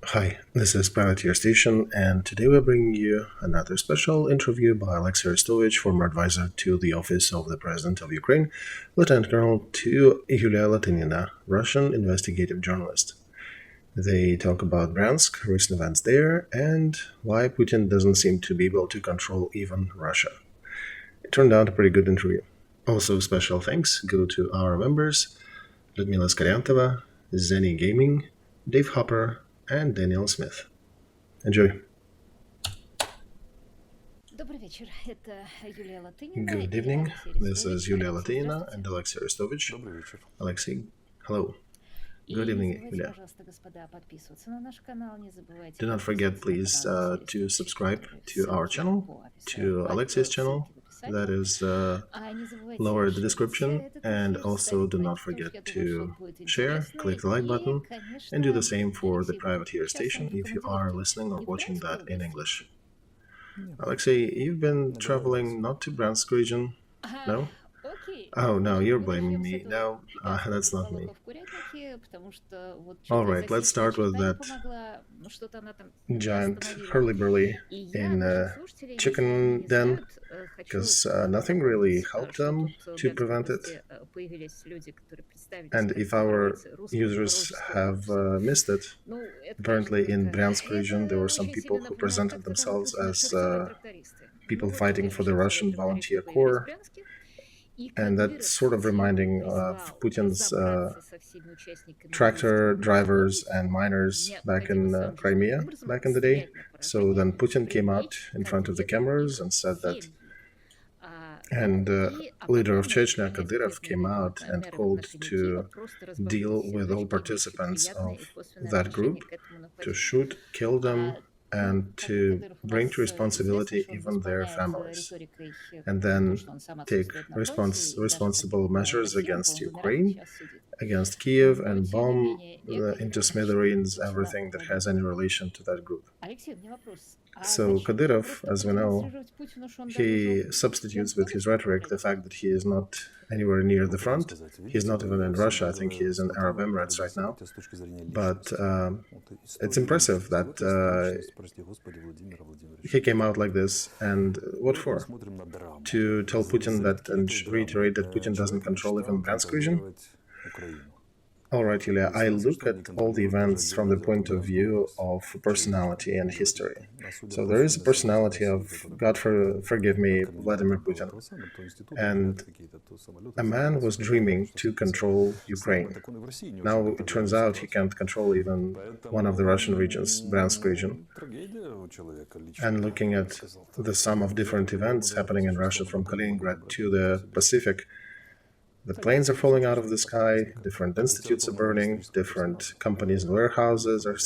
Hi, this is Privateer Station, and today we're bringing you another special interview by Alexey Arestovych, former advisor to the Office of the President of Ukraine, Lieutenant Colonel to Yulia Latynina, Russian investigative journalist. They talk about Bryansk, recent events there, and why Putin doesn't seem to be able to control even Russia. It turned out a pretty good interview. Also, special thanks go to our members, Lyudmila Skaryantova, Zenny Gaming, Dave Hopper, and Daniel Smith. Enjoy. Good evening. This is Yulia Latynina and Alexey Arestovych. Alexey, hello. Good evening, Yulia. Do not forget, please, to subscribe to our channel, to Alexey's channel. That is lower in the description, and also do not forget to share, click the like button, and do the same for the Privateer Station if you are listening or watching that in English. Alexey, you've been traveling not to Bryansk region, no? Oh, no, you're blaming me. No, that's not me. Alright, let's start with that giant hurly-burly in a chicken den, because nothing really helped them to prevent it. And if our users have missed it, apparently in Bryansk region there were some people who presented themselves as people fighting for the Russian volunteer corps. And that's sort of reminding of Putin's tractor drivers and miners back in Crimea back in the day. So then Putin came out in front of the cameras and said that, and leader of Chechnya, Kadyrov, came out and called to deal with all participants of that group, to shoot, kill them, and to bring to responsibility even their families, and then take responsible measures against Ukraine, against Kiev, and bomb into smithereens everything that has any relation to that group. So Kadyrov, as we know, he substitutes with his rhetoric the fact that he is not anywhere near the front. He's not even in Russia. I think he is in Arab Emirates right now. But it's impressive that he came out like this. And what for? To tell Putin that and reiterate that Putin doesn't control even Bryansk region? All right, Yulia, I look at all the events from the point of view of personality and history. So there is a personality of, God forgive me, Vladimir Putin. And a man was dreaming to control Ukraine. Now it turns out he can't control even one of the Russian regions, Bryansk region. And looking at the sum of different events happening in Russia from Kaliningrad to the Pacific, the planes are falling out of the sky, different institutes are burning, different companies and warehouses are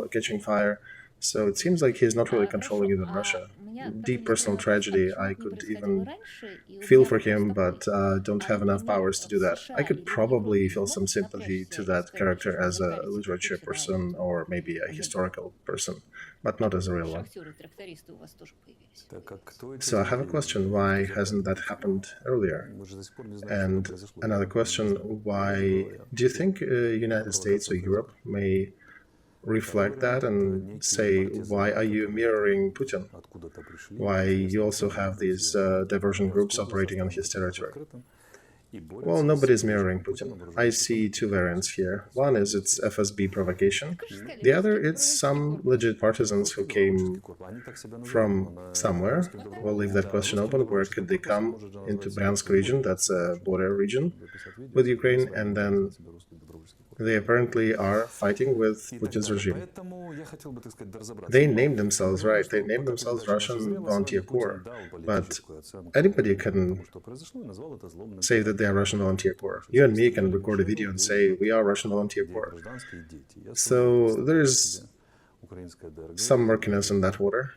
catching fire. So it seems like he's not really controlling even Russia. Deep personal tragedy. I could even feel for him, but don't have enough powers to do that. I could probably feel some sympathy to that character as a literature person or maybe a historical person, but not as a real one. So I have a question, why hasn't that happened earlier? And another question, why do you think United States or Europe may reflect that and say, why are you mirroring Putin? Why you also have these diversion groups operating on his territory? Well, nobody's mirroring Putin. I see two variants here. One is it's FSB provocation. The other, it's some legit partisans who came from somewhere. We'll leave that question open. Where could they come into Bryansk region? That's a border region with Ukraine, and then they apparently are fighting with Putin's regime. They named themselves, right, they named themselves Russian Volunteer Corps, but anybody can say that they are Russian Volunteer Corps. You and me can record a video and say, we are Russian Volunteer Corps. So there's some murkiness in that water.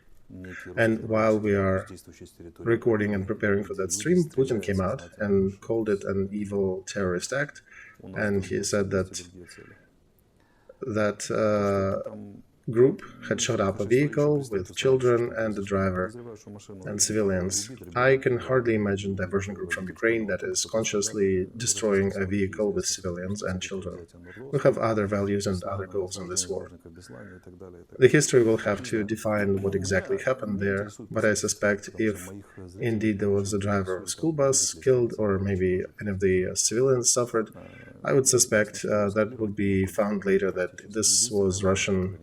And while we are recording and preparing for that stream, Putin came out and called it an evil terrorist act. And he said that group had shot up a vehicle with children and the driver and civilians. I can hardly imagine a diversion group from Ukraine that is consciously destroying a vehicle with civilians and children. We have other values and other goals in this war. The history will have to define what exactly happened there, but I suspect if indeed there was a driver of a school bus killed or maybe any of the civilians suffered, I would suspect that would be found later that this was Russian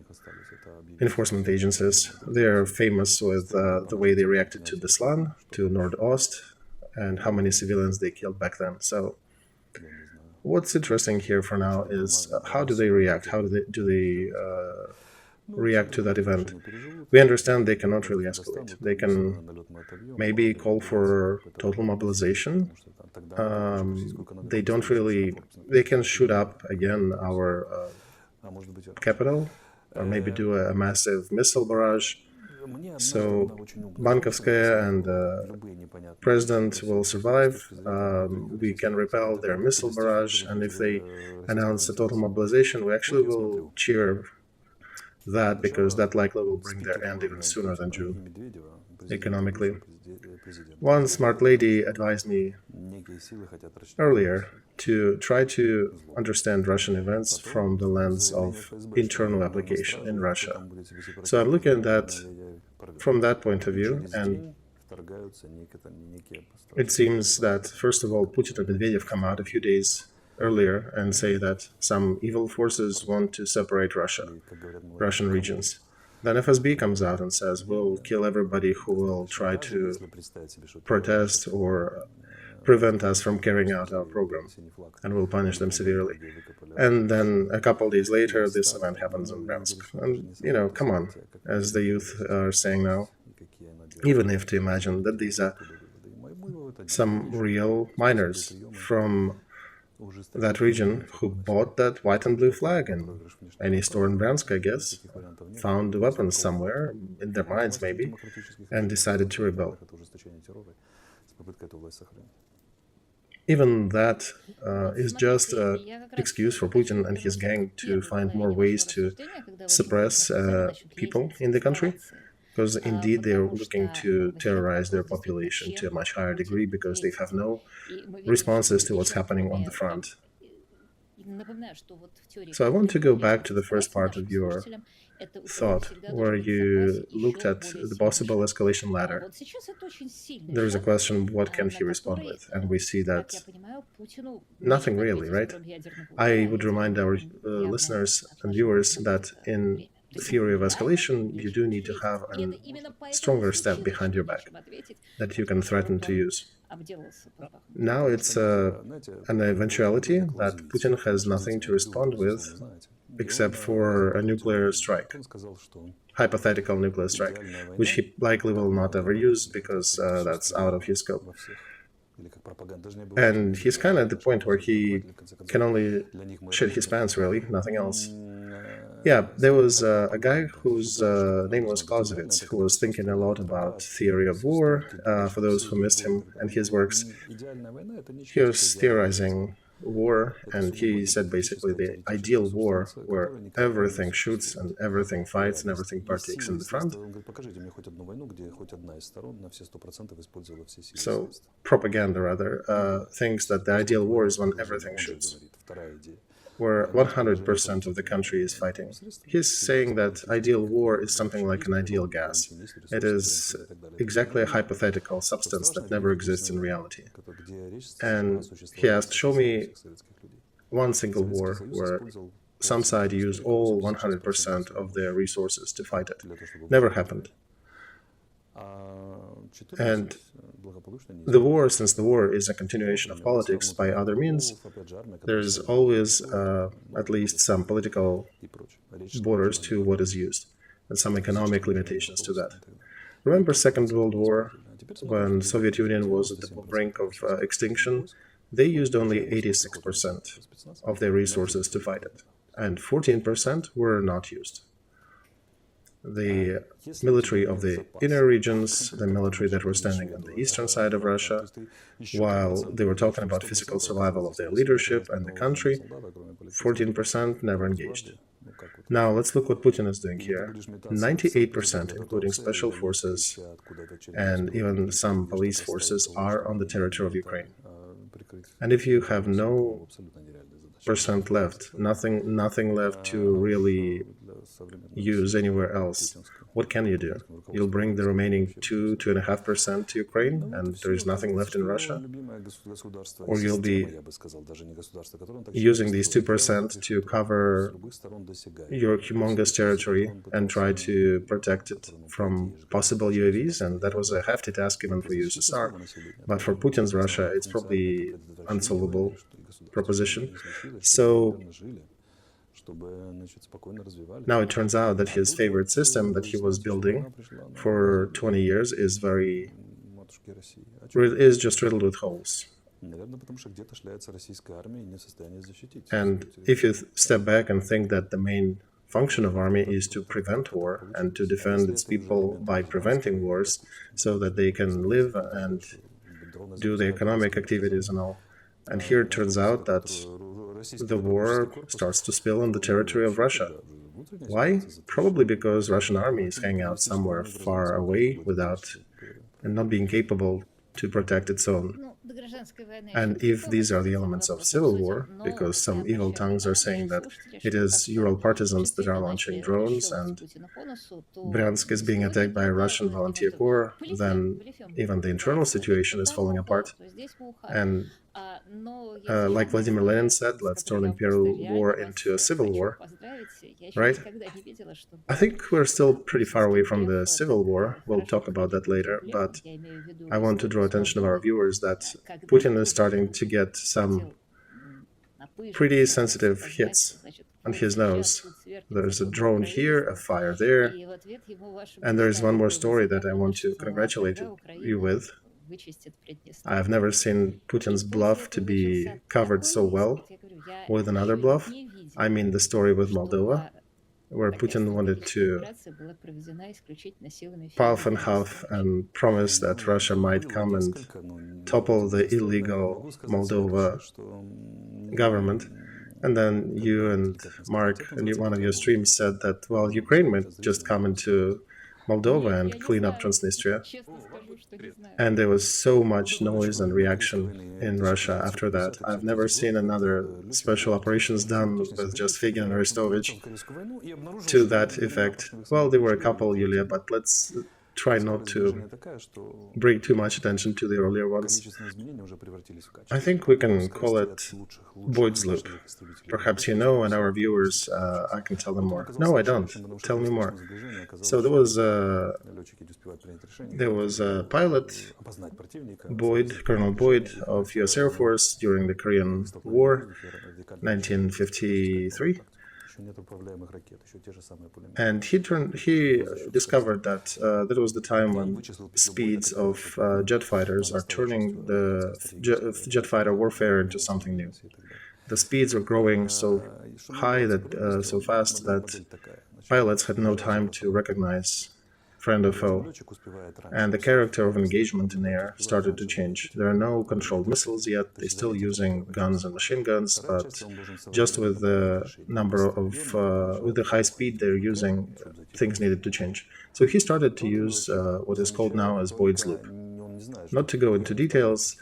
enforcement agencies. They are famous with the way they reacted to Beslan, to Nordost, and how many civilians they killed back then. So what's interesting here for now is how do they react? How do they react to that event? We understand they cannot really escalate. They can maybe call for total mobilization. They don't really... They can shoot up again our capital, or maybe do a massive missile barrage. So Bankovskaya and the president will survive. We can repel their missile barrage, and if they announce a total mobilization, we actually will cheer that, because that likely will bring their end even sooner than June, economically. One smart lady advised me earlier to try to understand Russian events from the lens of internal application in Russia. So I'm looking at that from that point of view, and it seems that, first of all, Putin and Medvedev come out a few days earlier and say that some evil forces want to separate Russian regions. Then FSB comes out and says, we'll kill everybody who will try to protest or prevent us from carrying out our program, and we'll punish them severely. And then a couple days later, this event happens in Bryansk. And, come on, as the youth are saying now, even if to imagine that these are some real miners from that region who bought that white and blue flag in any store in Bryansk, I guess, found weapons somewhere, in their minds maybe, and decided to rebel. Even that is just an excuse for Putin and his gang to find more ways to suppress people in the country, because indeed they are looking to terrorize their population to a much higher degree because they have no responses to what's happening on the front. So I want to go back to the first part of your thought, where you looked at the possible escalation ladder. There is a question, what can he respond with? And we see that nothing really, right? I would remind our listeners and viewers that in the theory of escalation, you do need to have a stronger step behind your back that you can threaten to use. Now it's an eventuality that Putin has nothing to respond with except for a nuclear strike, hypothetical nuclear strike, which he likely will not ever use because that's out of his scope. And he's kind of at the point where he can only shit his pants, really, nothing else. Yeah, there was a guy whose name was Clausewitz, who was thinking a lot about theory of war, for those who missed him and his works. He was theorizing war, and he said basically the ideal war where everything shoots and everything fights and everything partakes in the front. So propaganda rather thinks that the ideal war is when everything shoots, where 100% of the country is fighting. He's saying that ideal war is something like an ideal gas. It is exactly a hypothetical substance that never exists in reality. And he asked, show me one single war where some side used all 100% of their resources to fight it. Never happened. And since the war is a continuation of politics by other means, there's always at least some political borders to what is used, and some economic limitations to that. Remember Second World War, when Soviet Union was at the brink of extinction? They used only 86% of their resources to fight it, and 14% were not used. The military of the inner regions, the military that were standing on the eastern side of Russia, while they were talking about physical survival of their leadership and the country, 14% never engaged. Now let's look what Putin is doing here. 98%, including special forces and even some police forces, are on the territory of Ukraine. And if you have no percent left, nothing left to really use anywhere else, what can you do? You'll bring the remaining 2.5% to Ukraine, and there is nothing left in Russia? Or you'll be using these 2% to cover your humongous territory and try to protect it from possible UAVs, and that was a hefty task even for USSR. But for Putin's Russia, it's probably unsolvable proposition. So now it turns out that his favorite system that he was building for 20 years is just riddled with holes. And if you step back and think that the main function of army is to prevent war and to defend its people by preventing wars so that they can live and do the economic activities and all. And here it turns out that the war starts to spill on the territory of Russia. Why? Probably because Russian army is hanging out somewhere far away and not being capable to protect its own. And if these are the elements of civil war, because some evil tongues are saying that it is Ural partisans that are launching drones and Bryansk is being attacked by a Russian volunteer corps, then even the internal situation is falling apart. And like Vladimir Lenin said, let's turn imperial war into a civil war, right? I think we're still pretty far away from the civil war. We'll talk about that later, but I want to draw attention of our viewers that Putin is starting to get some pretty sensitive hits on his nose. There's a drone here, a fire there, and there is one more story that I want to congratulate you with. I have never seen Putins Bluff to be covered so well with another bluff. I mean the story with Moldova, where Putin wanted to puff and huff and promise that Russia might come and topple the illegal Moldova government. And then you and Mark, in one of your streams, said that, well, Ukraine might just come into Moldova and clean up Transnistria. And there was so much noise and reaction in Russia after that. I've never seen another special operations done with just Figin and Arestovych to that effect. Well, there were a couple, Yulia, but let's try not to bring too much attention to the earlier ones. I think we can call it Boyd's loop. Perhaps you know, and our viewers, I can tell them more. No, I don't. Tell me more. So there was a pilot, Boyd, Colonel Boyd of U.S. Air Force during the Korean War, 1953. And he discovered that that was the time when speeds of jet fighters are turning the jet fighter warfare into something new. The speeds were growing so high, so fast that pilots had no time to recognize friend or foe, and the character of engagement in air started to change. There are no controlled missiles yet, they're still using guns and machine guns, but just with the with the high speed they're using, things needed to change. So he started to use what is called now as Boyd's loop. Not to go into details,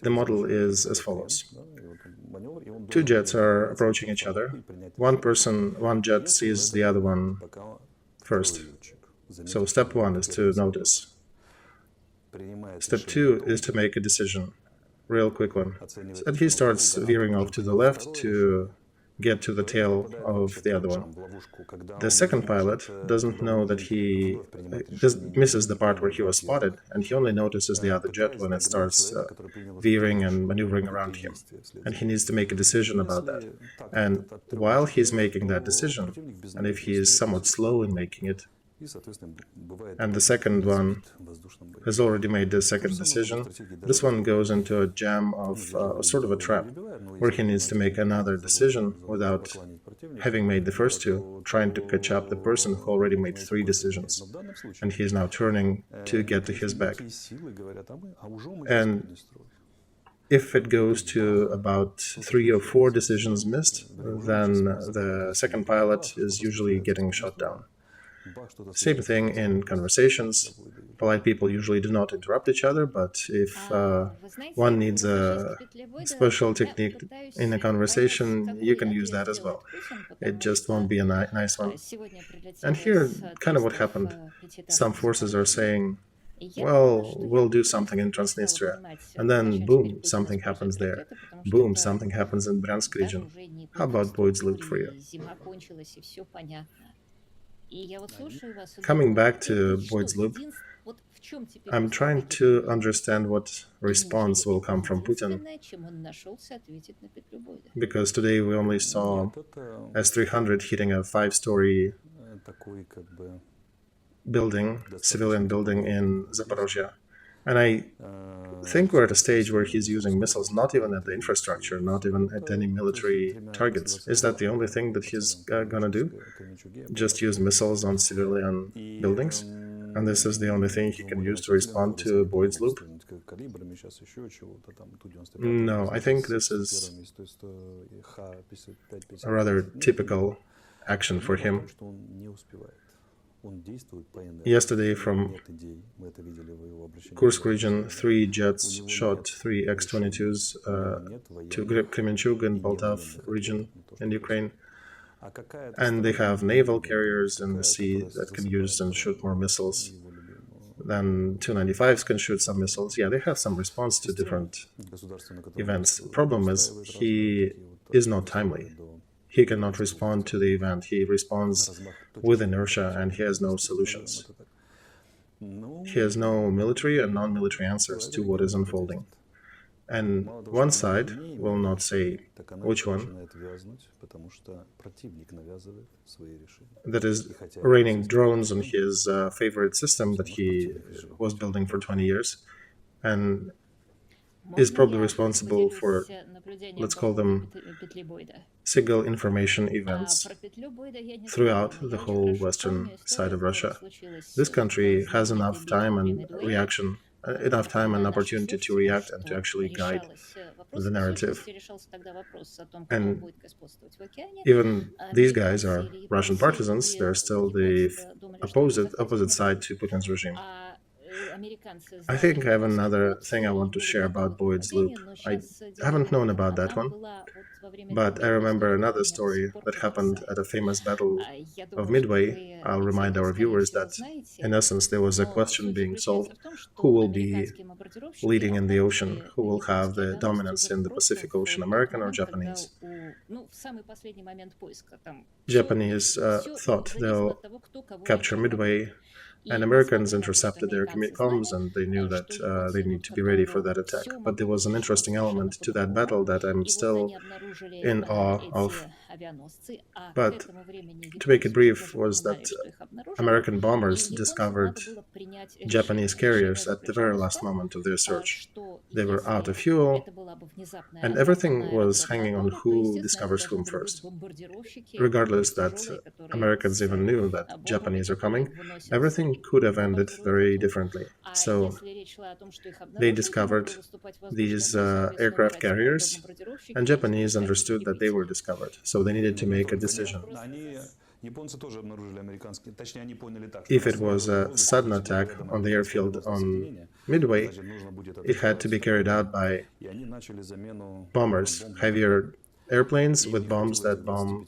the model is as follows. Two jets are approaching each other. One jet sees the other one first. So step one is to notice. Step two is to make a decision. Real quick one. And he starts veering off to the left to get to the tail of the other one. The second pilot doesn't know that he misses the part where he was spotted, and he only notices the other jet when it starts veering and maneuvering around him. And he needs to make a decision about that. And while he's making that decision, and if he is somewhat slow in making it, and the second one has already made the second decision, this one goes into a jam of sort of a trap, where he needs to make another decision without having made the first two, trying to catch up the person who already made three decisions. And he is now turning to get to his back. And if it goes to about 3 or 4 decisions missed, then the second pilot is usually getting shot down. Same thing in conversations. Polite people usually do not interrupt each other, but if one needs a special technique in a conversation, you can use that as well. It just won't be a nice one. And here, kind of what happened. Some forces are saying, well, we'll do something in Transnistria. And then, boom, something happens there. Boom, something happens in Bryansk region. How about Boyd's Loop for you? Coming back to Boyd's Loop, I'm trying to understand what response will come from Putin, because today we only saw S-300 hitting a 5-story building, civilian building in Zaporozhye. And I think we're at a stage where he's using missiles not even at the infrastructure, not even at any military targets. Is that the only thing that he's gonna do? Just use missiles on civilian buildings? And this is the only thing he can use to respond to Boyd's Loop? No, I think this is a rather typical action for him. Yesterday from Kursk region, 3 jets shot 3 X-22s to Kremenchug and Poltav region in Ukraine. And they have naval carriers in the sea that can use and shoot more missiles. Then 295s can shoot some missiles. Yeah, they have some response to different events. The problem is he is not timely. He cannot respond to the event. He responds with inertia, and he has no solutions. He has no military and non-military answers to what is unfolding. And one side will not say which one, that is raining drones on his favorite system that he was building for 20 years, and is probably responsible for, let's call them, single information events throughout the whole western side of Russia. This country has enough time and enough time and opportunity to react and to actually guide the narrative. And even these guys are Russian partisans. They're still the opposite side to Putin's regime. I think I have another thing I want to share about Boyd's Loop. I haven't known about that one, but I remember another story that happened at a famous battle of Midway. I'll remind our viewers that, in essence, there was a question being solved: who will be leading in the ocean? Who will have the dominance in the Pacific Ocean, American or Japanese? Japanese thought they'll capture Midway, and Americans intercepted their comms, and they knew that they need to be ready for that attack. But there was an interesting element to that battle that I'm still in awe of. But to make it brief, was that American bombers discovered Japanese carriers at the very last moment of their search. They were out of fuel, and everything was hanging on who discovers whom first. Regardless that Americans even knew that Japanese are coming, everything could have ended very differently. So they discovered these aircraft carriers, and Japanese understood that they were discovered. So they needed to make a decision. If it was a sudden attack on the airfield on Midway, it had to be carried out by bombers, heavier airplanes with bombs that bomb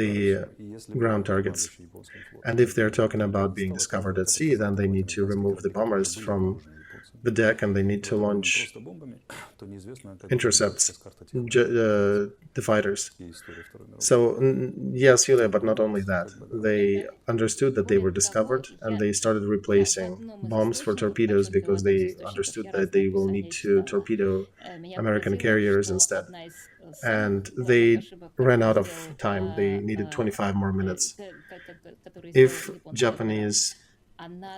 the ground targets. And if they're talking about being discovered at sea, then they need to remove the bombers from the deck, and they need to launch intercepts, the fighters. So, yes, Yulia, but not only that. They understood that they were discovered, and they started replacing bombs for torpedoes because they understood that they will need to torpedo American carriers instead. And they ran out of time. They needed 25 more minutes. If Japanese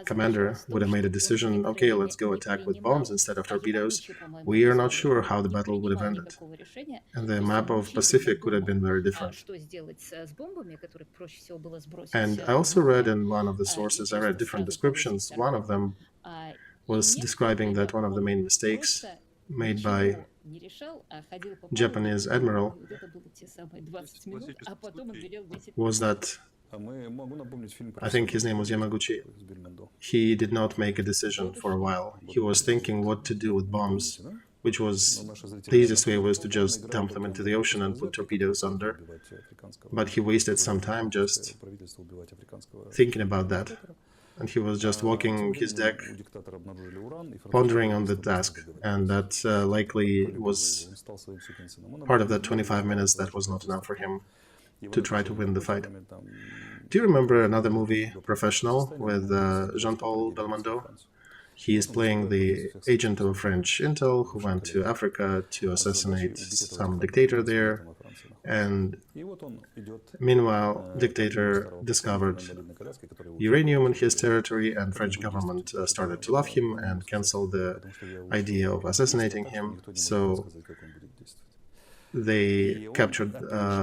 commander would have made a decision, okay, let's go attack with bombs instead of torpedoes, we are not sure how the battle would have ended. And the map of Pacific could have been very different. And I also read in one of the sources, I read different descriptions. One of them was describing that one of the main mistakes made by Japanese Admiral was that, I think his name was Yamaguchi, he did not make a decision for a while. He was thinking what to do with bombs, which was, the easiest way was to just dump them into the ocean and put torpedoes under. But he wasted some time just thinking about that. And he was just walking his deck, pondering on the task. And that likely was part of that 25 minutes that was not enough for him to try to win the fight. Do you remember another movie, Professional, with Jean-Paul Belmondo? He is playing the agent of a French intel who went to Africa to assassinate some dictator there. And meanwhile, dictator discovered uranium in his territory, and French government started to love him and canceled the idea of assassinating him. So they captured,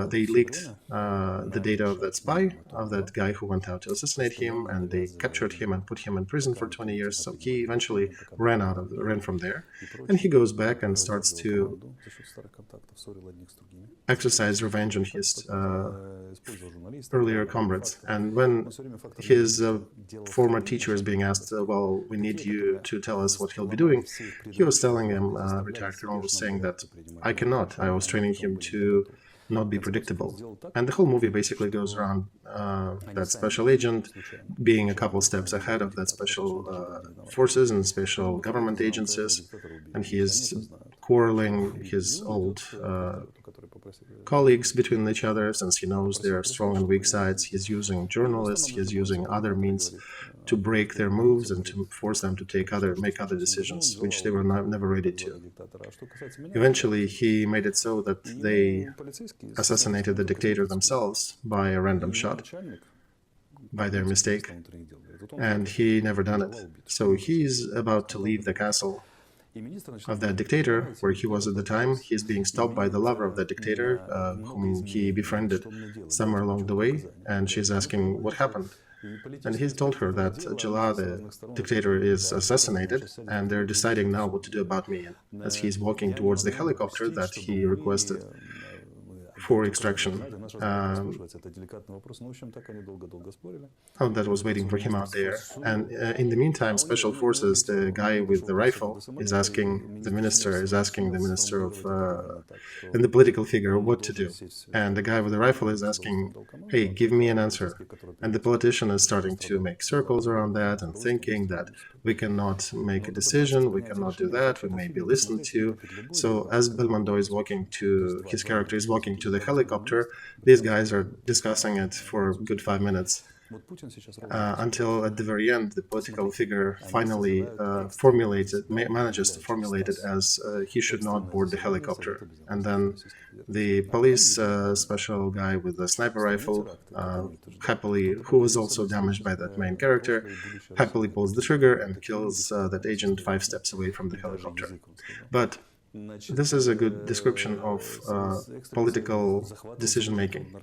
they leaked the data of that spy, of that guy who went out to assassinate him, and they captured him and put him in prison for 20 years. So he eventually ran from there, and he goes back and starts to exercise revenge on his earlier comrades. And when his former teacher is being asked, well, we need you to tell us what he'll be doing, he was telling him, retired colonel was saying that I cannot. I was training him to not be predictable. And the whole movie basically goes around that special agent being a couple steps ahead of that special forces and special government agencies, and he is quarreling his old colleagues between each other, since he knows their strong and weak sides. He's using journalists, he's using other means to break their moves and to force them to make other decisions, which they were never ready to. Eventually, he made it so that they assassinated the dictator themselves by a random shot, by their mistake, and he never done it. So he's about to leave the castle of that dictator, where he was at the time. He's being stopped by the lover of that dictator, whom he befriended somewhere along the way, and she's asking what happened. And he's told her that Jala, the dictator, is assassinated, and they're deciding now what to do about me, as he's walking towards the helicopter that he requested for extraction. That was waiting for him out there. And in the meantime, special forces, the guy with the rifle is asking the minister of, and the political figure, what to do. And the guy with the rifle is asking, hey, give me an answer. And the politician is starting to make circles around that and thinking that we cannot make a decision, we cannot do that, we may be listened to. So as Belmondo is walking to, his character is walking to the helicopter, these guys are discussing it for a good 5 minutes. Until at the very end, the political figure finally manages to formulate it as he should not board the helicopter. And then the police special guy with the sniper rifle, happily, who was also damaged by that main character, happily pulls the trigger and kills that agent 5 steps away from the helicopter. But this is a good description of political decision-making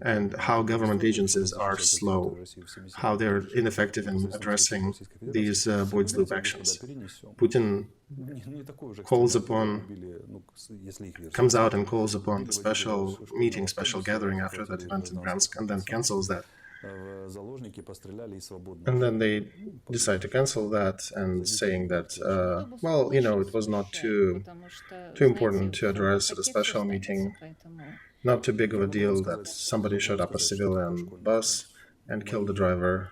and how government agencies are slow, how they're ineffective in addressing these Boyd's loop actions. Putin comes out and calls upon the special meeting, special gathering after that event in Bryansk, and then cancels that. And then they decide to cancel that and saying that, well, you know, it was not too important to address at a special meeting, not too big of a deal that somebody shot up a civilian bus and killed the driver.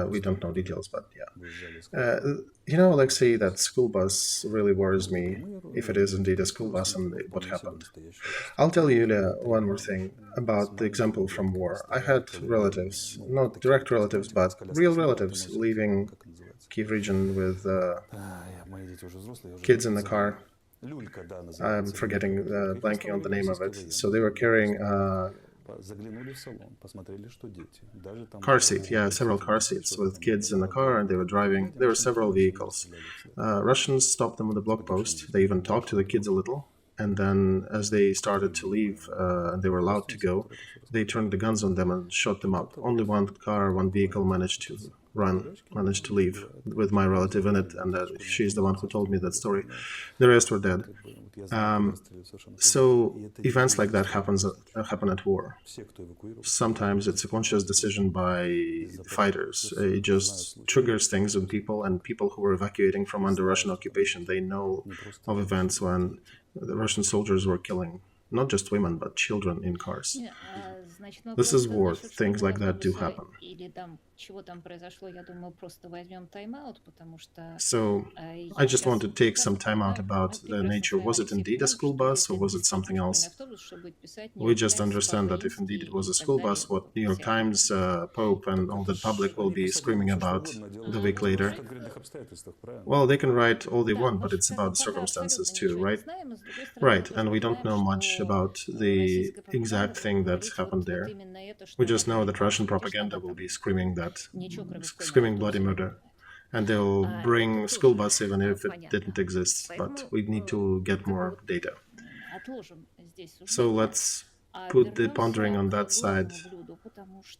We don't know details, but yeah. You know, Alexei, that school bus really worries me, if it is indeed a school bus and what happened. I'll tell you, Yulia, one more thing about the example from war. I had relatives, not direct relatives, but real relatives, leaving Kiev region with kids in the car. I'm forgetting, blanking on the name of it. So they were carrying car seat, yeah, several car seats with kids in the car, and they were driving. There were several vehicles. Russians stopped them at the block post. They even talked to the kids a little, and then as they started to leave, and they were allowed to go, they turned the guns on them and shot them up. Only one vehicle managed to managed to leave with my relative in it, and she's the one who told me that story. The rest were dead. So events like that happen at war. Sometimes it's a conscious decision by fighters. It just triggers things in people, and people who were evacuating from under Russian occupation, they know of events when the Russian soldiers were killing not just women, but children in cars. This is war. Things like that do happen. So I just want to take some time out about the nature. Was it indeed a school bus, or was it something else? We just understand that if indeed it was a school bus, what New York Times, Pope, and all the public will be screaming about the week later. Well, they can write all they want, but it's about circumstances too, right? Right, and we don't know much about the exact thing that happened there. We just know that Russian propaganda will be screaming bloody murder. And they'll bring school bus even if it didn't exist, but we need to get more data. So let's put the pondering on that side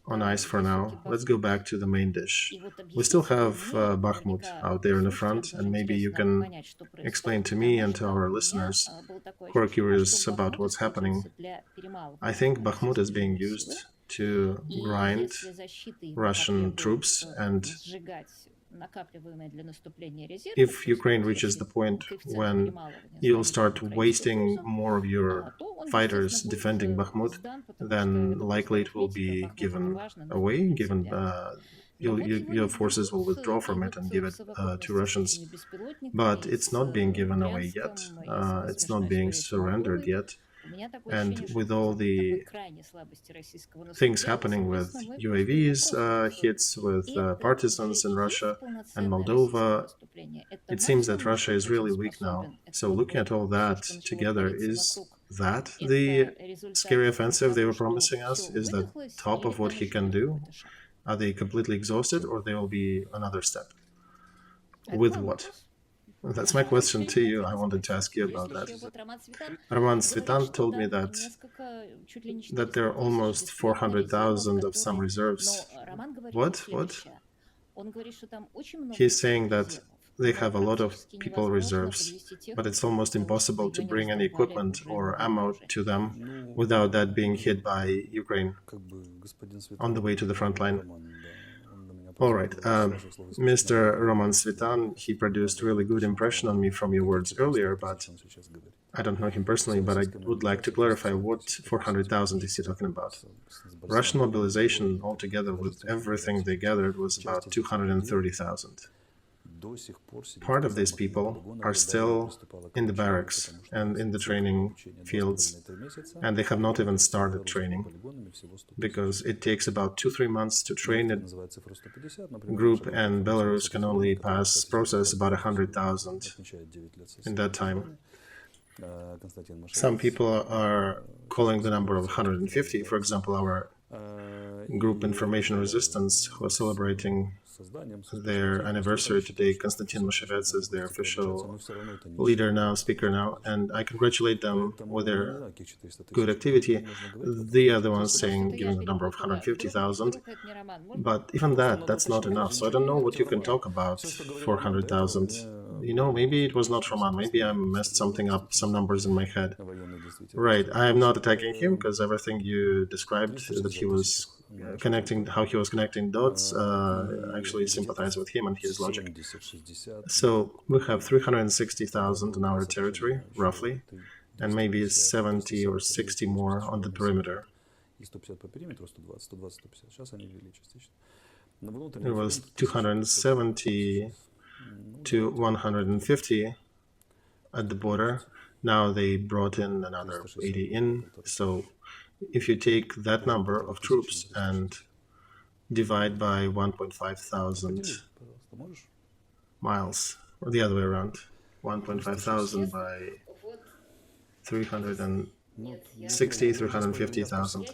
on ice for now. Let's go back to the main dish. We still have Bakhmut out there in the front, and maybe you can explain to me and to our listeners who are curious about what's happening. I think Bakhmut is being used to grind Russian troops, and if Ukraine reaches the point when you'll start wasting more of your fighters defending Bakhmut, then likely it will be given away, your forces will withdraw from it and give it to Russians. But it's not being given away yet. It's not being surrendered yet. And with all the things happening with UAVs, hits with partisans in Russia and Moldova, it seems that Russia is really weak now. So looking at all that together, is that the scary offensive they were promising us? Is that top of what he can do? Are they completely exhausted, or there will be another step? With what? That's my question to you. I wanted to ask you about that. Roman Svitan told me that there are almost 400,000 of some reserves. What? He's saying that they have a lot of people reserves, but it's almost impossible to bring any equipment or ammo to them without that being hit by Ukraine on the way to the front line. All right, Mr. Roman Svitan, he produced really good impression on me from your words earlier, but I don't know him personally, but I would like to clarify what 400,000 is he talking about. Russian mobilization altogether with everything they gathered was about 230,000. Part of these people are still in the barracks and in the training fields, and they have not even started training, because it takes about 2-3 months to train a group, and Belarus can only process about 100,000 in that time. Some people are calling the number of 150. For example, our group Information Resistance, who are celebrating their anniversary today. Konstantin Moshevets is their official leader now, speaker now, and I congratulate them with their good activity. They are the ones giving the number of 150,000, but even that's not enough. So I don't know what you can talk about 400,000. You know, maybe it was not Roman. Maybe I messed something up, some numbers in my head. Right, I am not attacking him, because everything you described, that he was how he was connecting dots, actually sympathize with him and his logic. So we have 360,000 in our territory, roughly, and maybe 70 or 60 more on the perimeter. It was 270 to 150 at the border. Now they brought in another 80 in. So if you take that number of troops and divide by 1,500 miles, or the other way around, 1,500 by 360, 350,000.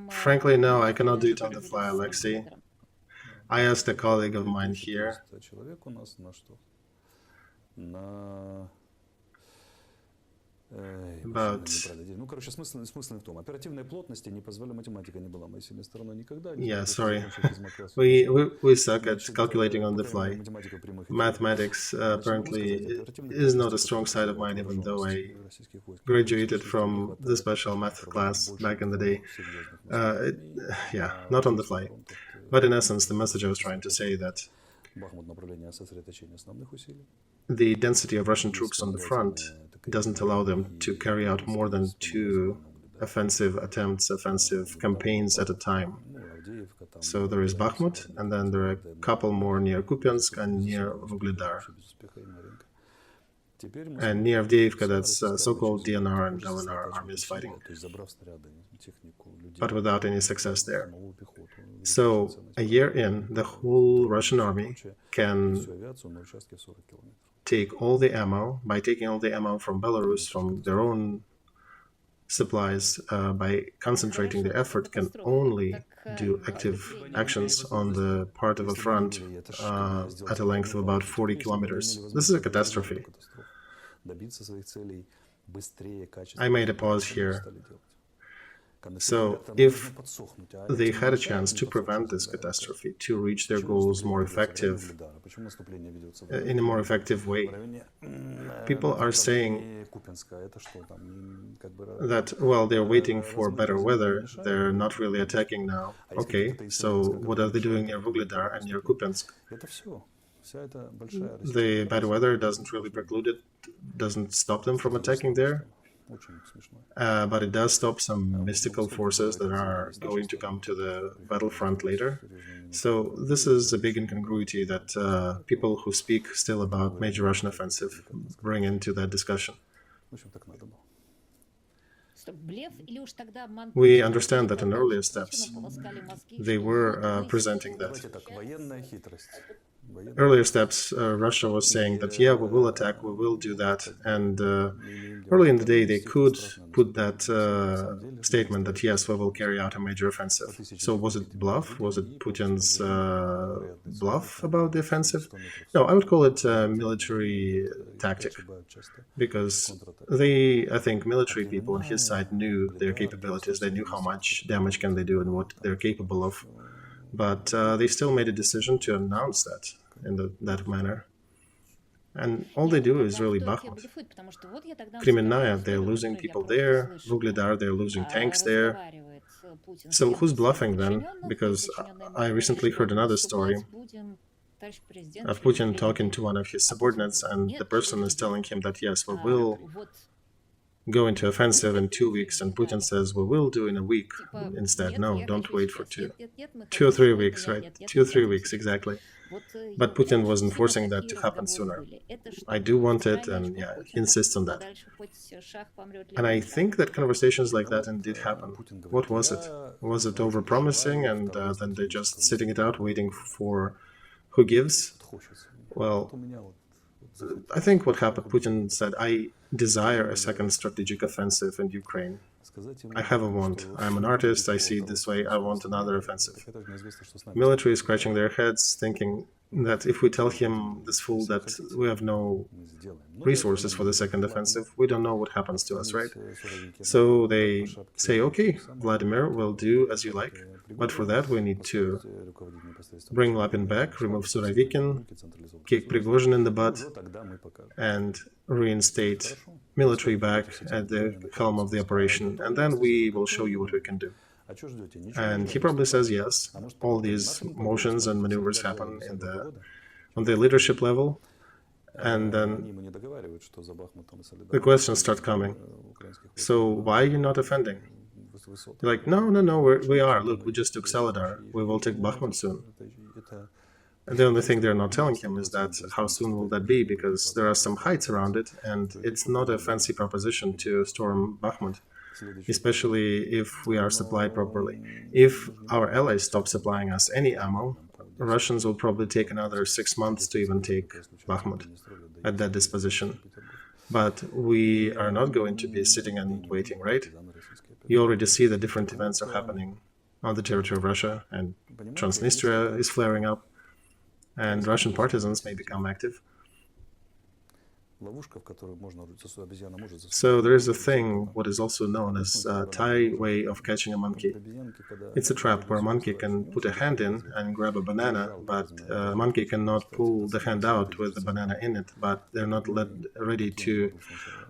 Frankly, no, I cannot do it on the fly, Alexey. I asked a colleague of mine here. about, yeah, sorry, we suck at calculating on the fly. Mathematics apparently is not a strong side of mine, even though I graduated from the special math class back in the day. Yeah, not on the fly. But in essence, the message I was trying to say that the density of Russian troops on the front doesn't allow them to carry out more than 2 offensive attempts, offensive campaigns at a time. So there is Bakhmut, and then there are a couple more near Kupiansk and near Vuhledar. And near Avdiivka, that's so-called DNR and LNR armies fighting, but without any success there. So a year in, the whole Russian army can take all the ammo, by taking all the ammo from Belarus, from their own supplies, by concentrating their effort, can only do active actions on the part of a front at a length of about 40 kilometers. This is a catastrophe. I made a pause here. So if they had a chance to prevent this catastrophe, to reach their goals more effective, in a more effective way, people are saying that, well, they're waiting for better weather, they're not really attacking now. Okay, so what are they doing near Vuhledar and near Kupiansk? The bad weather doesn't really preclude it, doesn't stop them from attacking there. But it does stop some mystical forces that are going to come to the battlefront later. So this is a big incongruity that people who speak still about major Russian offensive bring into that discussion. We understand that in earlier steps, they were presenting that. Earlier steps, Russia was saying that, yeah, we will attack, we will do that. And early in the day, they could put that statement that, yes, we will carry out a major offensive. So was it bluff? Was it Putin's bluff about the offensive? No, I would call it a military tactic. Because I think military people on his side knew their capabilities. They knew how much damage can they do and what they're capable of. But they still made a decision to announce that in that manner. And all they do is really Bakhmut. Kremenaya, they're losing people there. Vuhledar, they're losing tanks there. So who's bluffing then? Because I recently heard another story of Putin talking to one of his subordinates, and the person is telling him that, yes, we will go into offensive in 2 weeks, and Putin says, we will do in a week instead. No, don't wait for 2 or 3 weeks, right? 2 or 3 weeks, exactly. But Putin was enforcing that to happen sooner. I do want it, and yeah, he insists on that. And I think that conversations like that indeed happen. What was it? Was it over-promising, and then they're just sitting it out, waiting for who gives? Well, I think what happened, Putin said, I desire a second strategic offensive in Ukraine. I have a want. I'm an artist, I see it this way, I want another offensive. Military is scratching their heads, thinking that if we tell him, this fool, that we have no resources for the second offensive, we don't know what happens to us, right? So they say, okay, Vladimir, we'll do as you like. But for that, we need to bring Lapin back, remove Surovikin, kick Prigozhin in the butt, and reinstate military back at the helm of the operation. And then we will show you what we can do. And he probably says yes. All these motions and maneuvers happen on the leadership level. And then the questions start coming. So why are you not offending? You're like, no, we are. Look, we just took Soledar. We will take Bakhmut soon. And the only thing they're not telling him is that how soon will that be, because there are some heights around it, and it's not a fancy proposition to storm Bakhmut, especially if we are supplied properly. If our allies stop supplying us any ammo, the Russians will probably take another 6 months to even take Bakhmut at that disposition. But we are not going to be sitting and waiting, right? You already see that different events are happening on the territory of Russia, and Transnistria is flaring up, and Russian partisans may become active. So there is a thing, what is also known as Thai way of catching a monkey. It's a trap where a monkey can put a hand in and grab a banana, but a monkey cannot pull the hand out with the banana in it, but they're not ready to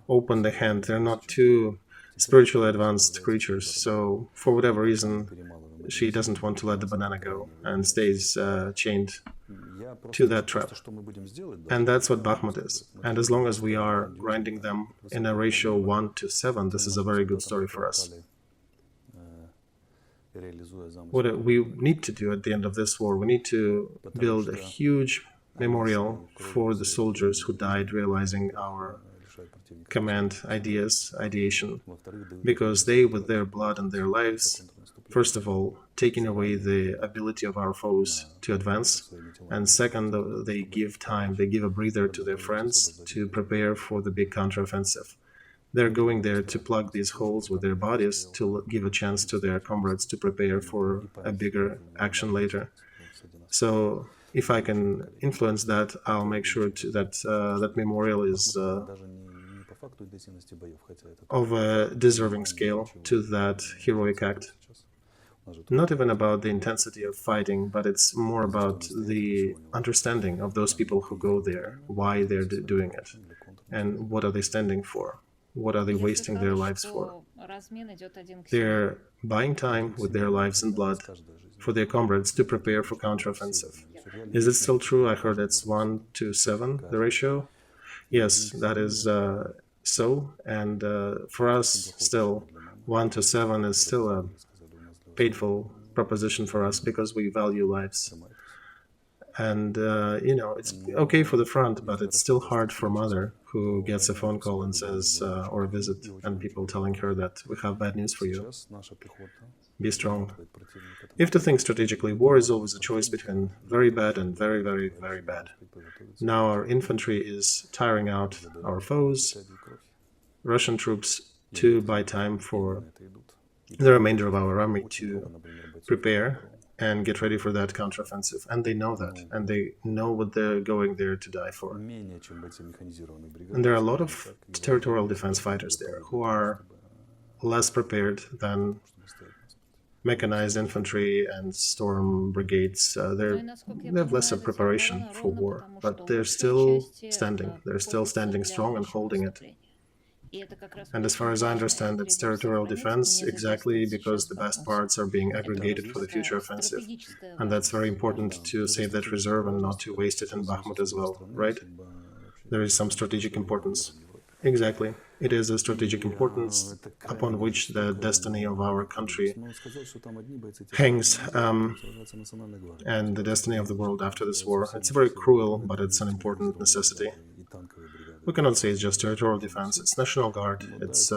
open the hand. They're not too spiritually advanced creatures, so for whatever reason, she doesn't want to let the banana go and stays chained to that trap. And that's what Bakhmut is. And as long as we are grinding them in a ratio 1:7, this is a very good story for us. What we need to do at the end of this war, we need to build a huge memorial for the soldiers who died realizing our command ideation, because they, with their blood and their lives, first of all, taking away the ability of our foes to advance, and second, they give time, they give a breather to their friends to prepare for the big counteroffensive. They're going there to plug these holes with their bodies to give a chance to their comrades to prepare for a bigger action later. So if I can influence that, I'll make sure that that memorial is of a deserving scale to that heroic act. Not even about the intensity of fighting, but it's more about the understanding of those people who go there, why they're doing it, and what are they standing for, what are they wasting their lives for. They're buying time with their lives and blood for their comrades to prepare for counteroffensive. Is it still true? I heard it's 1:7, the ratio. Yes, that is so, and for us, still, 1:7 is still a painful proposition for us because we value lives. And, it's okay for the front, but it's still hard for mother who gets a phone call and says, or a visit, and people telling her that we have bad news for you. Be strong. You have to think strategically. War is always a choice between very bad and very, very, very bad. Now our infantry is tiring out our foes, Russian troops, to buy time for the remainder of our army to prepare and get ready for that counteroffensive. And they know that, and they know what they're going there to die for. And there are a lot of territorial defense fighters there who are less prepared than mechanized infantry and storm brigades. They have lesser preparation for war, but they're still standing. They're still standing strong and holding it. And as far as I understand, it's territorial defense exactly because the best parts are being aggregated for the future offensive. And that's very important to save that reserve and not to waste it in Bakhmut as well, right? There is some strategic importance. Exactly. It is a strategic importance upon which the destiny of our country hangs, and the destiny of the world after this war. It's very cruel, but it's an important necessity. We cannot say it's just territorial defense. It's National Guard, it's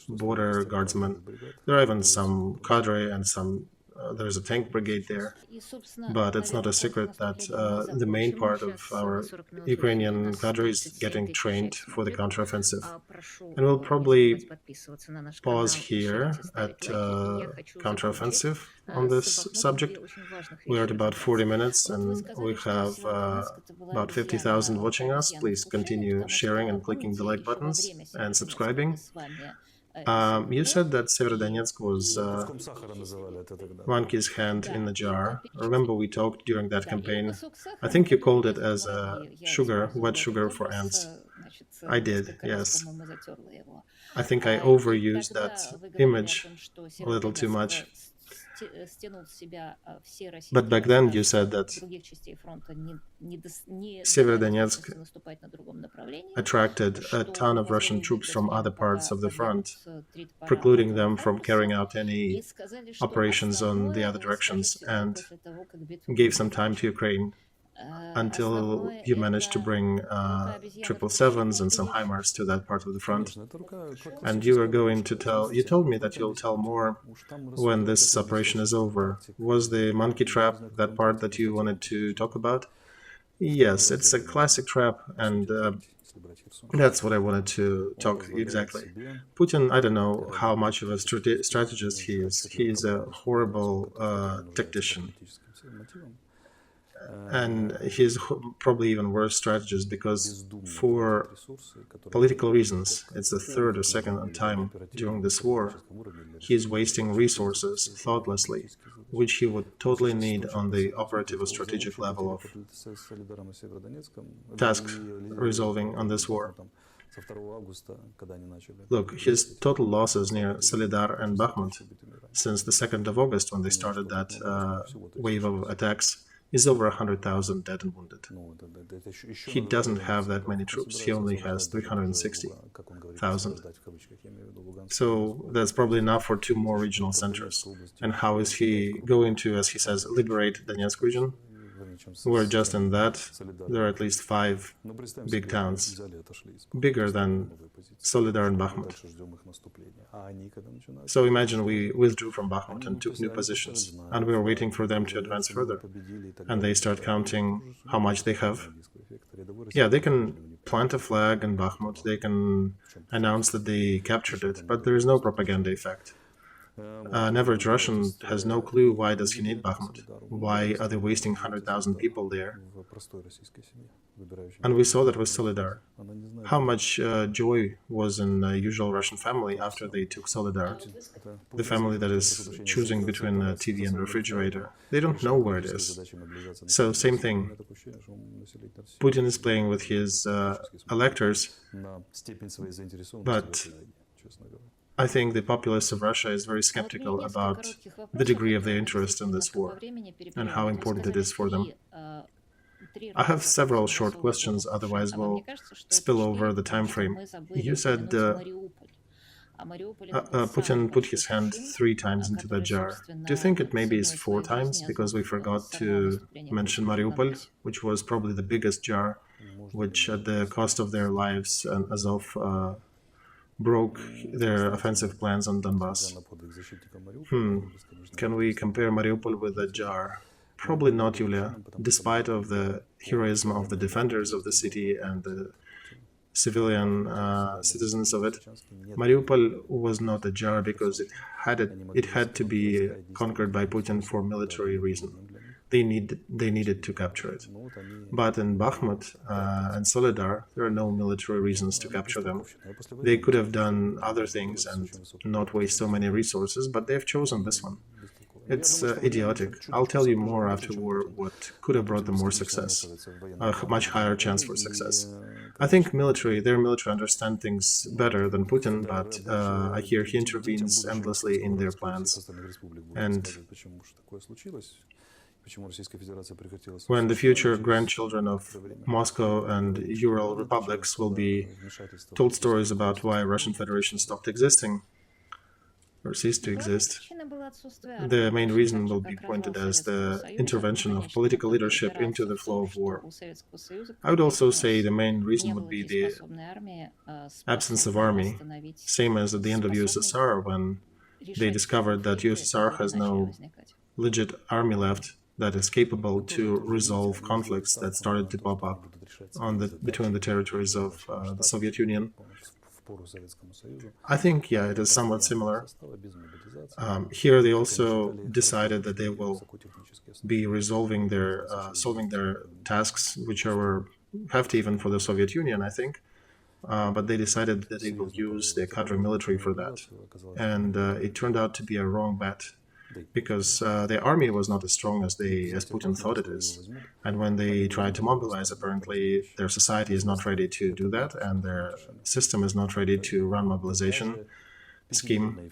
border guardsmen. There are even some cadre and there's a tank brigade there. But it's not a secret that the main part of our Ukrainian cadre is getting trained for the counteroffensive. And we'll probably pause here at counteroffensive on this subject. We're at about 40 minutes and we have about 50,000 watching us. Please continue sharing and clicking the like buttons and subscribing. You said that Severodonetsk was monkey's hand in the jar. Remember we talked during that campaign. I think you called it as sugar, wet sugar for ants. I did, yes. I think I overused that image a little too much. But back then you said that Severodonetsk attracted a ton of Russian troops from other parts of the front, precluding them from carrying out any operations on the other directions, and gave some time to Ukraine until you managed to bring 777s and some HIMARS to that part of the front. And you were going to you told me that you'll tell more when this operation is over. Was the monkey trap that part that you wanted to talk about? Yes, it's a classic trap, and that's what I wanted to talk exactly. Putin, I don't know how much of a strategist he is. He is a horrible tactician. And he's probably even worse strategist because for political reasons, it's the third or second time during this war, he's wasting resources thoughtlessly, which he would totally need on the operative or strategic level of task resolving on this war. Look, his total losses near Solidar and Bakhmut since the 2nd of August, when they started that wave of attacks, is over 100,000 dead and wounded. He doesn't have that many troops. He only has 360,000. So that's probably enough for 2 more regional centers. And how is he going to, as he says, liberate Donetsk region? Where just in that, there are at least 5 big towns, bigger than Solidar and Bakhmut. So imagine we withdrew from Bakhmut and took new positions, and we were waiting for them to advance further. And they start counting how much they have. Yeah, they can plant a flag in Bakhmut, they can announce that they captured it, but there is no propaganda effect. An average Russian has no clue why does he need Bakhmut. Why are they wasting 100,000 people there? And we saw that with Solidar. How much joy was in a usual Russian family after they took Solidar. The family that is choosing between a TV and refrigerator. They don't know where it is. So same thing. Putin is playing with his electors, but I think the populace of Russia is very skeptical about the degree of their interest in this war and how important it is for them. I have several short questions, otherwise we'll spill over the time frame. You said Putin put his hand 3 times into the jar. Do you think it maybe is 4 times? Because we forgot to mention Mariupol, which was probably the biggest jar, which at the cost of their lives and Azov broke their offensive plans on Donbass. Can we compare Mariupol with a jar? Probably not, Yulia. Despite of the heroism of the defenders of the city and the civilian citizens of it, Mariupol was not a jar because it had to be conquered by Putin for military reason. They needed to capture it. But in Bakhmut and Solidar, there are no military reasons to capture them. They could have done other things and not waste so many resources, but they've chosen this one. It's idiotic. I'll tell you more after war what could have brought them more success, a much higher chance for success. I think their military understand things better than Putin, but I hear he intervenes endlessly in their plans. And when the future grandchildren of Moscow and Ural republics will be told stories about why Russian Federation stopped existing or ceased to exist, the main reason will be pointed as the intervention of political leadership into the flow of war. I would also say the main reason would be the absence of army, same as at the end of USSR when they discovered that USSR has no legit army left that is capable to resolve conflicts that started to pop up between the territories of the Soviet Union. I think, yeah, it is somewhat similar. Here they also decided that they will be solving their tasks, which were hefty even for the Soviet Union, I think. But they decided that they will use the cadre military for that. And it turned out to be a wrong bet, because their army was not as strong as Putin thought it is. And when they tried to mobilize, apparently their society is not ready to do that, and their system is not ready to run mobilization scheme.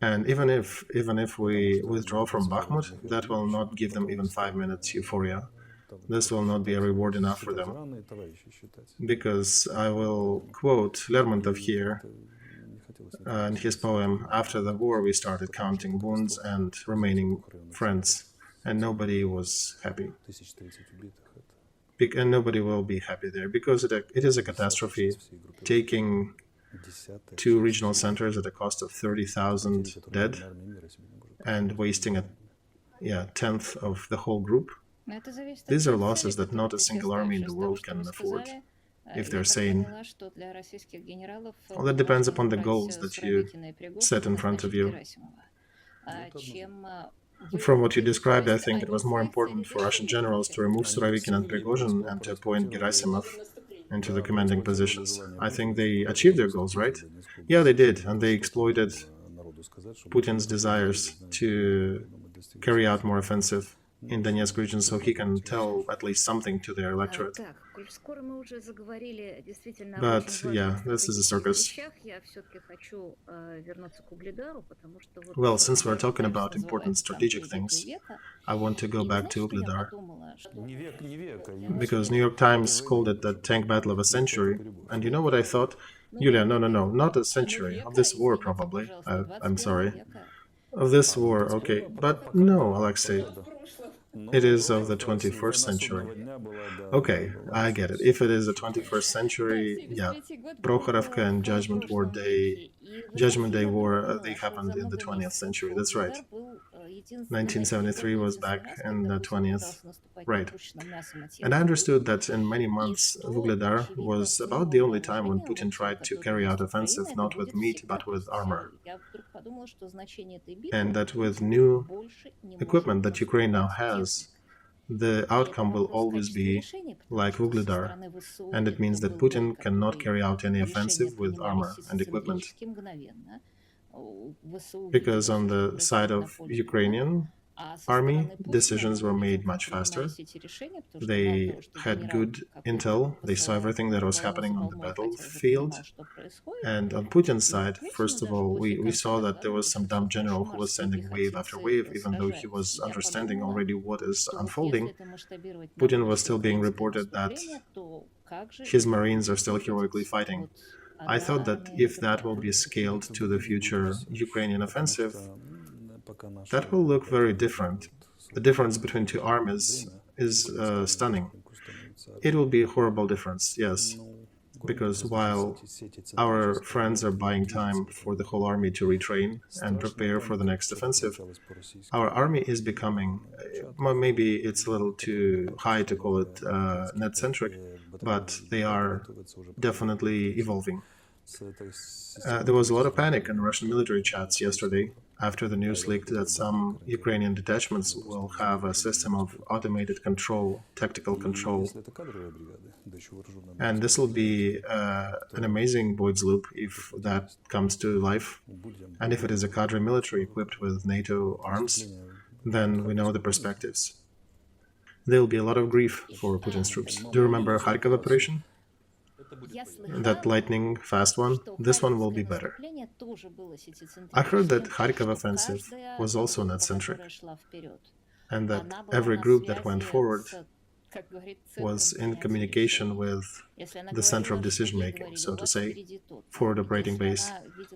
And even if we withdraw from Bakhmut, that will not give them even 5 minutes euphoria. This will not be a reward enough for them. Because I will quote Lermontov here, in his poem, "After the war we started counting wounds and remaining friends, and nobody was happy." And nobody will be happy there, because it is a catastrophe, taking 2 regional centers at a cost of 30,000 dead and wasting a tenth of the whole group. These are losses that not a single army in the world can afford, if they're sane. Well, that depends upon the goals that you set in front of you. From what you described, I think it was more important for Russian generals to remove Surovikin and Prigozhin and to appoint Gerasimov into the commanding positions. I think they achieved their goals, right? Yeah, they did, and they exploited Putin's desires to carry out more offensive in Donetsk region so he can tell at least something to their electorate. But yeah, this is a circus. Well, since we're talking about important strategic things, I want to go back to Ugledar. Because New York Times called it the tank battle of a century. And you know what I thought? Yulia, no, not a century. Of this war, probably. I'm sorry. Of this war, okay. But no, Alexei. It is of the 21st century. Okay, I get it. If it is the 21st century, yeah. Prokhorovka and Judgment Day War, they happened in the 20th century. That's right. 1973 was back in the 20th. Right. And I understood that in many months, Vuhledar was about the only time when Putin tried to carry out offensive not with meat but with armor. And that with new equipment that Ukraine now has, the outcome will always be like Vuhledar, and it means that Putin cannot carry out any offensive with armor and equipment. Because on the side of Ukrainian army, decisions were made much faster. They had good intel. They saw everything that was happening on the battlefield. And on Putin's side, first of all, we saw that there was some dumb general who was sending wave after wave, even though he was understanding already what is unfolding. Putin was still being reported that his Marines are still heroically fighting. I thought that if that will be scaled to the future Ukrainian offensive, that will look very different. The difference between two armies is stunning. It will be a horrible difference, yes, because while our friends are buying time for the whole army to retrain and prepare for the next offensive, our army is becoming, maybe it's a little too high to call it net-centric, but they are definitely evolving. There was a lot of panic in Russian military chats yesterday after the news leaked that some Ukrainian detachments will have a system of automated control, tactical control. And this will be an amazing Boyd's loop if that comes to life. And if it is a cadre military equipped with NATO arms, then we know the perspectives. There will be a lot of grief for Putin's troops. Do you remember Kharkov operation? That lightning fast one? This one will be better. I heard that Kharkov offensive was also net-centric, and that every group that went forward was in communication with the center of decision-making, so to say, forward operating base.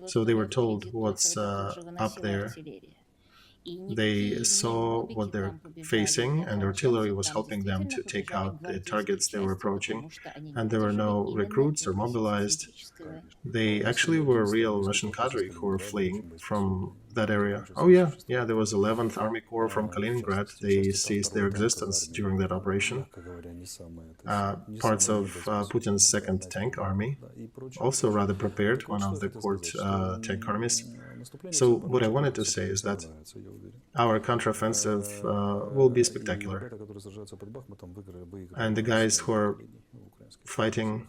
So they were told what's up there. They saw what they're facing, and artillery was helping them to take out the targets they were approaching, and there were no recruits or mobilized. They actually were real Russian cadre who were fleeing from that area. Oh yeah, there was 11th Army Corps from Kaliningrad. They ceased their existence during that operation. Parts of Putin's 2nd Tank Army, also rather prepared, one of the court tank armies. So what I wanted to say is that our counteroffensive will be spectacular. And the guys who are fighting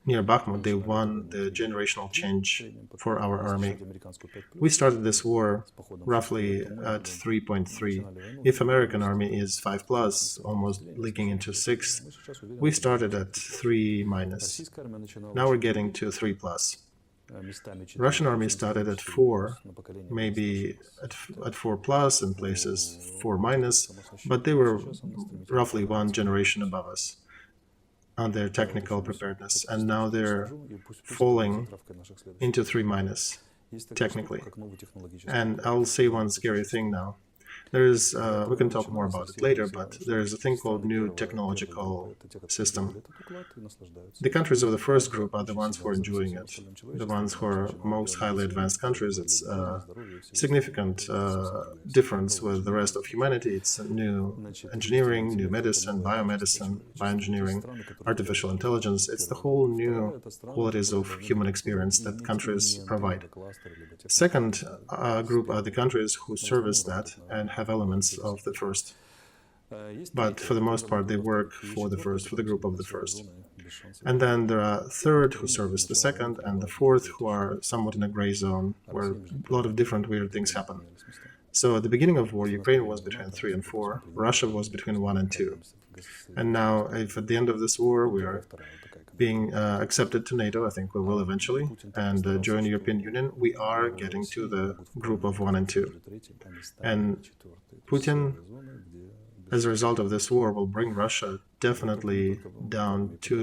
near Bakhmut, they won the generational change for our army. We started this war roughly at 3.3. If American army is 5+, almost leaking into 6, we started at 3-. Now we're getting to 3+. Russian army started at 4, maybe at 4+ in places 4-, but they were roughly one generation above us on their technical preparedness, and now they're falling into 3-, technically. And I'll say one scary thing now. There's, we can talk more about it later, but there's a thing called new technological system. The countries of the first group are the ones who are enjoying it. The ones who are most highly advanced countries, it's a significant difference with the rest of humanity. It's new engineering, new medicine, biomedicine, bioengineering, artificial intelligence. It's the whole new qualities of human experience that countries provide. Second group are the countries who service that and have elements of the first. But for the most part, they work for the first, for the group of the first. And then there are third who service the second, and the fourth who are somewhat in a gray zone, where a lot of different weird things happen. So at the beginning of war, Ukraine was between 3 and 4, Russia was between 1 and 2. And now, if at the end of this war we are being accepted to NATO, I think we will eventually, and join the European Union, we are getting to the group of 1 and 2. And Putin, as a result of this war, will bring Russia definitely down to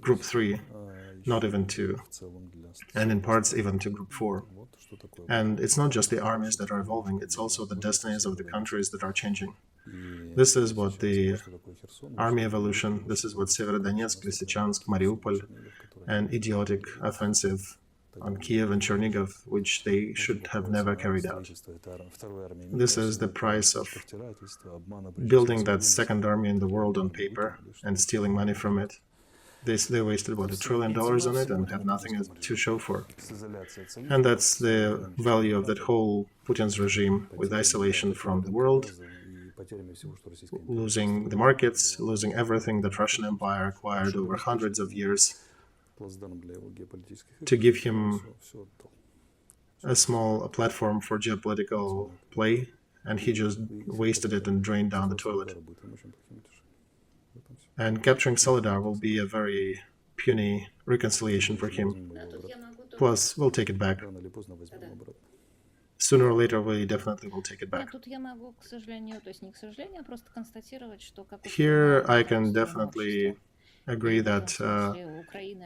group 3, not even 2, and in parts even to group 4. And it's not just the armies that are evolving, it's also the destinies of the countries that are changing. This is what the army evolution, this is what Severodonetsk, Lysychansk, Mariupol, an idiotic offensive on Kiev and Chernigov, which they should have never carried out. This is the price of building that second army in the world on paper and stealing money from it. They wasted, what, $1 trillion on it and have nothing to show for it. And that's the value of that whole Putin's regime, with isolation from the world, losing the markets, losing everything that Russian Empire acquired over hundreds of years, to give him a small platform for geopolitical play, and he just wasted it and drained down the toilet. And capturing Soledar will be a very puny reconciliation for him. Plus, we'll take it back. Sooner or later, we definitely will take it back. Here, I can definitely agree that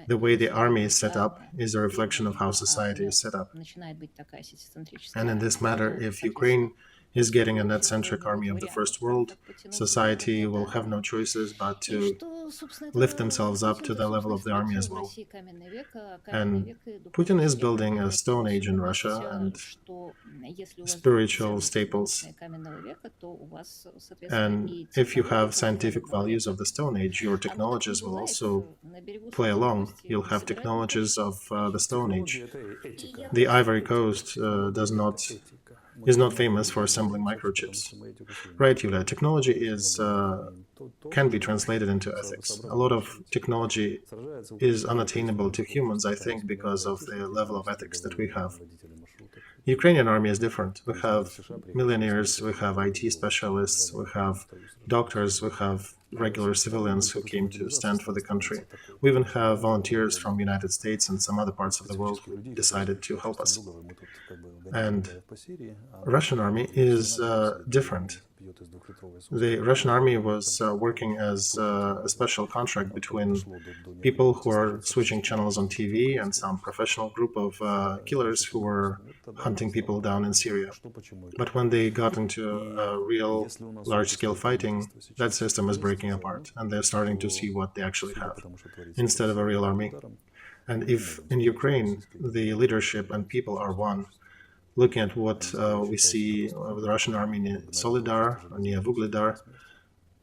the way the army is set up is a reflection of how society is set up. And in this matter, if Ukraine is getting a net-centric army of the First World, society will have no choices but to lift themselves up to the level of the army as well. And Putin is building a Stone Age in Russia and spiritual staples. And if you have scientific values of the Stone Age, your technologies will also play along. You'll have technologies of the Stone Age. The Ivory Coast is not famous for assembling microchips. Right, Yulia, technology can be translated into ethics. A lot of technology is unattainable to humans, I think, because of the level of ethics that we have. Ukrainian army is different. We have millionaires, we have IT specialists, we have doctors, we have regular civilians who came to stand for the country. We even have volunteers from the United States and some other parts of the world who decided to help us. And Russian army is different. The Russian army was working as a special contract between people who are switching channels on TV and some professional group of killers who were hunting people down in Syria. But when they got into real large-scale fighting, that system is breaking apart, and they're starting to see what they actually have instead of a real army. And if in Ukraine the leadership and people are one, looking at what we see of the Russian army near Soledar or near Vuhledar,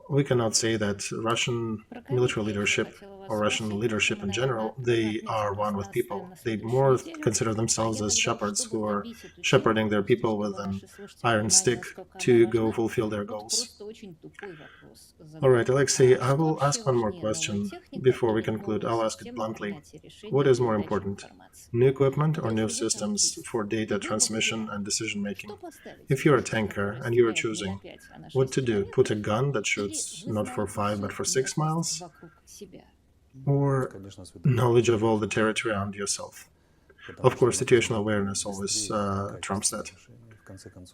we cannot say that Russian military leadership or Russian leadership in general, they are one with people. They more consider themselves as shepherds who are shepherding their people with an iron stick to go fulfill their goals. All right, Alexey, I will ask one more question before we conclude. I'll ask it bluntly. What is more important, new equipment or new systems for data transmission and decision-making? If you're a tanker and you're choosing what to do, put a gun that shoots not for 5 but for 6 miles, or knowledge of all the territory around yourself? Of course, situational awareness always trumps that.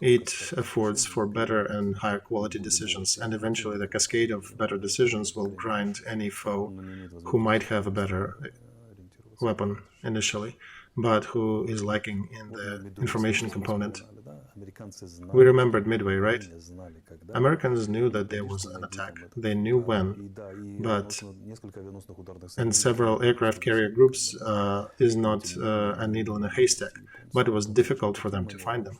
It affords for better and higher quality decisions, and eventually the cascade of better decisions will grind any foe who might have a better weapon initially, but who is lacking in the information component. We remembered Midway, right? Americans knew that there was an attack. They knew when, and several aircraft carrier groups is not a needle in a haystack, but it was difficult for them to find them.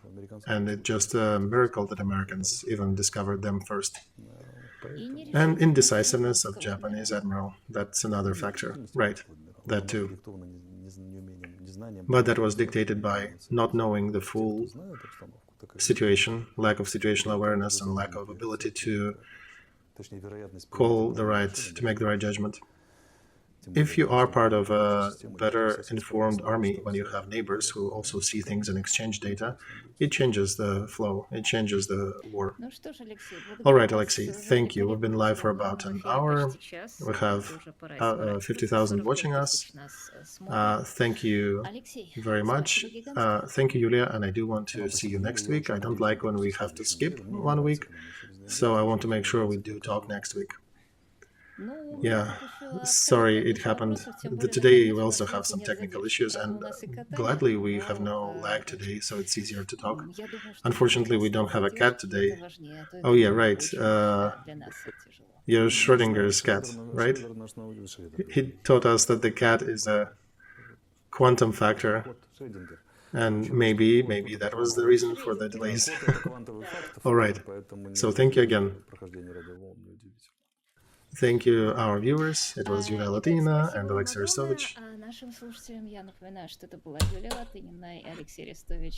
And it's just a miracle that Americans even discovered them first. And indecisiveness of Japanese admiral, that's another factor, right? That too. But that was dictated by not knowing the full situation, lack of situational awareness, and lack of ability to make the right judgment. If you are part of a better informed army, when you have neighbors who also see things and exchange data, it changes the flow, it changes the war. All right, Alexey, thank you. We've been live for about an hour. We have 50,000 watching us. Thank you very much. Thank you, Yulia, and I do want to see you next week. I don't like when we have to skip 1 week, so I want to make sure we do talk next week. Yeah, sorry it happened. Today we also have some technical issues, and gladly we have no lag today, so it's easier to talk. Unfortunately, we don't have a cat today. Oh yeah, right. You're Schrodinger's cat, right? He taught us that the cat is a quantum factor, and maybe that was the reason for the delays. All right, so thank you again. Thank you, our viewers. It was Yulia Latynina and Alexey Arestovych. Нашим слушателям я напоминаю, что это была Юлия Латынина и Алексей Арестович.